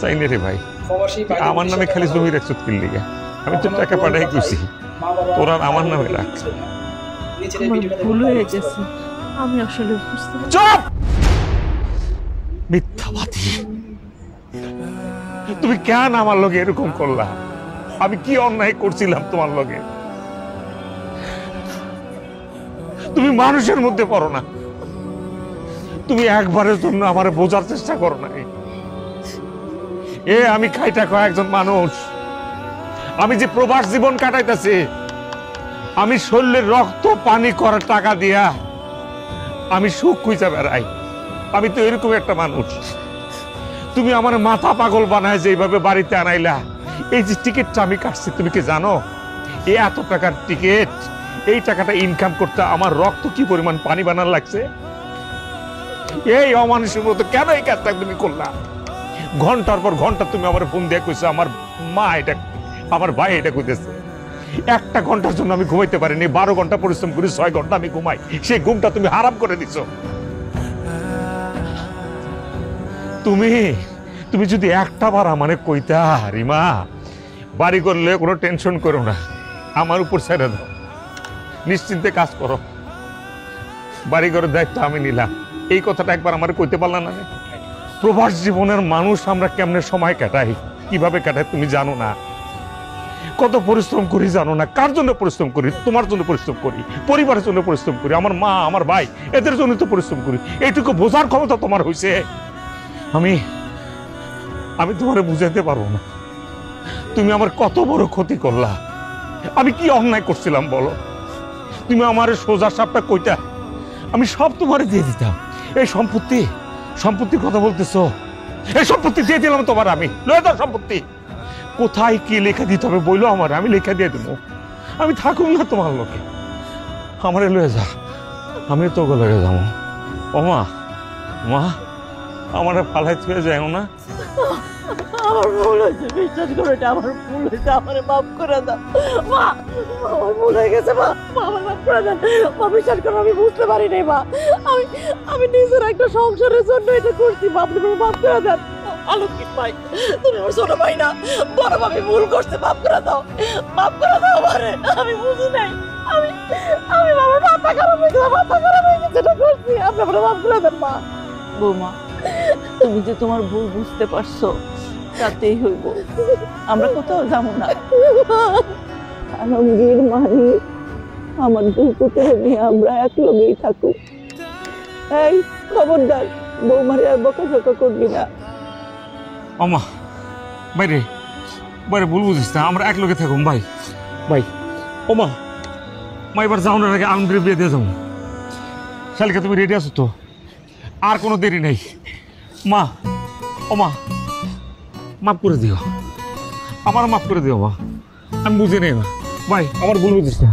চাইনে রে ভাই, আমার নামে খালি জমি রাখছ কি লিগা? আমি তো টাকা পাঠাই কইছি, তোর আর আমার নামে রাখ। ভুল হয়ে গেছে, আমি আসলে বুঝতে চুপ! মিথ্যাবাদী! তুমি কেন আমার লগে এরকম করলা? আমি কি অন্যায় করছিলাম তোমার লগে? তুমি মানুষের মধ্যে পড়ো না, তুমি একবারের জন্য আমার বোঝার চেষ্টা করো না। আমি খাইটা খাওয়া একজন মানুষ, আমি যে প্রবাস জীবন কাটাইতেছি, আমি শরীরের রক্ত পানি করার টাকা দিয়া আমি সুখ খুঁজে বেড়াই। আমি তো এরকম একটা মানুষ। তুমি আমার মাথা পাগল বানায় যে এইভাবে বাড়িতে আনাইলা। এই যে টিকিটটা আমি কাটছি, তুমি কি জানো এই এত টাকার টিকিট, এই টাকাটা ইনকাম করতে আমার রক্ত কি পরিমাণ পানি বানার লাগছে? এই অমানুষের মতো কেন এই কাজটা তুমি করলা? ঘন্টার পর ঘন্টা তুমি আমার ফোন দিয়ে কইছো আমার মা এটা, আমার ভাই এটা কইতেছে। একটা ঘন্টার জন্য আমি ঘুমাইতে পারিনি, 12 ঘন্টা পরিশ্রম করি, 6 ঘন্টা আমি ঘুমাই, সেই ঘুমটা তুমি হারাম করে দিছো। তুমি যদি একটা বার আমারে কইতা রিমা বাড়ি করলে কোনো টেনশন করো না, আমার উপর ছেড়ে দাও, নিশ্চিন্তে কাজ করো, বাড়ি ঘরের দায়িত্ব আমি নিলাম, এই কথাটা একবার আমার কইতে পারলা না? প্রবাস জীবনের মানুষ আমরা কেমনে সময় কাটাই, কিভাবে কাটাই তুমি জানো না? কত পরিশ্রম করি জানো না? কার জন্য পরিশ্রম করি? তোমার জন্য পরিশ্রম করি, পরিবারের জন্য পরিশ্রম করি, আমার মা আমার ভাই এদের জন্য তো পরিশ্রম করি। এইটুকু বোঝার ক্ষমতা তোমার হয়েছে? আমি তোমারে বুঝাইতে পারবো না তুমি আমার কত বড় ক্ষতি করলা। আমি কি অন্যায় করছিলাম বলো? তুমি আমার সোজা সাপটা কইটা আমি সব তোমারে দিয়ে দিতাম। এই সম্পত্তির কথা বলতেছো, এই সম্পত্তি দিয়ে দিলাম তোমার, আমি লয়ে দাও সম্পত্তি। কোথায় কি লেখা দিতে হবে বইলো আমার, আমি লেখা দিয়ে দেবো। আমি থাকুম না তোমার লোকে, আমারে লয়ে যা, আমি তো লয়ে যাবো। ও মা, মা আমার ফালাই থুয়ে যায় না। আমার ভুল হয়েছে, বিশ্বাস করো এটা আমার ভুল হয়েছে, আমার মাফ করে দাও মা। আমার ভুল হয়ে গেছে মা, আমার মাফ করে দেন মা। বিশ্বাস করো আমি বুঝতে পারি নাই মা, আমি নিজের একটা সংসারের জন্য এটা করছি মা। আপনি মাফ করে দেন। আলোকিত ভাই, তুমি আমার ছোট ভাই না, বড় ভাবি ভুল করছে, মাফ করে দাও, মাফ করে দাও আমারে। আমি বুঝি নাই, আমি বাবার মাথা খারাপ হয়ে গেছে এটা করছি, আপনি আমার মাফ করে দেন মা। বৌমা, তুমি যে তোমার ভুল বুঝতে পারছো তাতেই হইব, আমরা কোথাও যাবো না। আলমগীর মাহি আমার দুই পুত্র নিয়ে আমরা এক লগেই থাকুক। এই খবরদার বৌমারে আর বকাঝকা করবি না। আমা বাইরে বাইরে ভুল বুঝিস না, আমরা এক লগে থাকুম ভাই। ভাই ওমা, মা এবার যাওয়ার আগে আলমগীর বিয়ে দিয়ে যাবো। শালিকা তুমি রেডি আছো তো? আর কোনো দেরি নেই মা। ওমা মাফ করে দিও, আমার মাফ করে দিও মা, আমি বুঝি নেই মা। ভাই আমার ভুল বুঝিস না।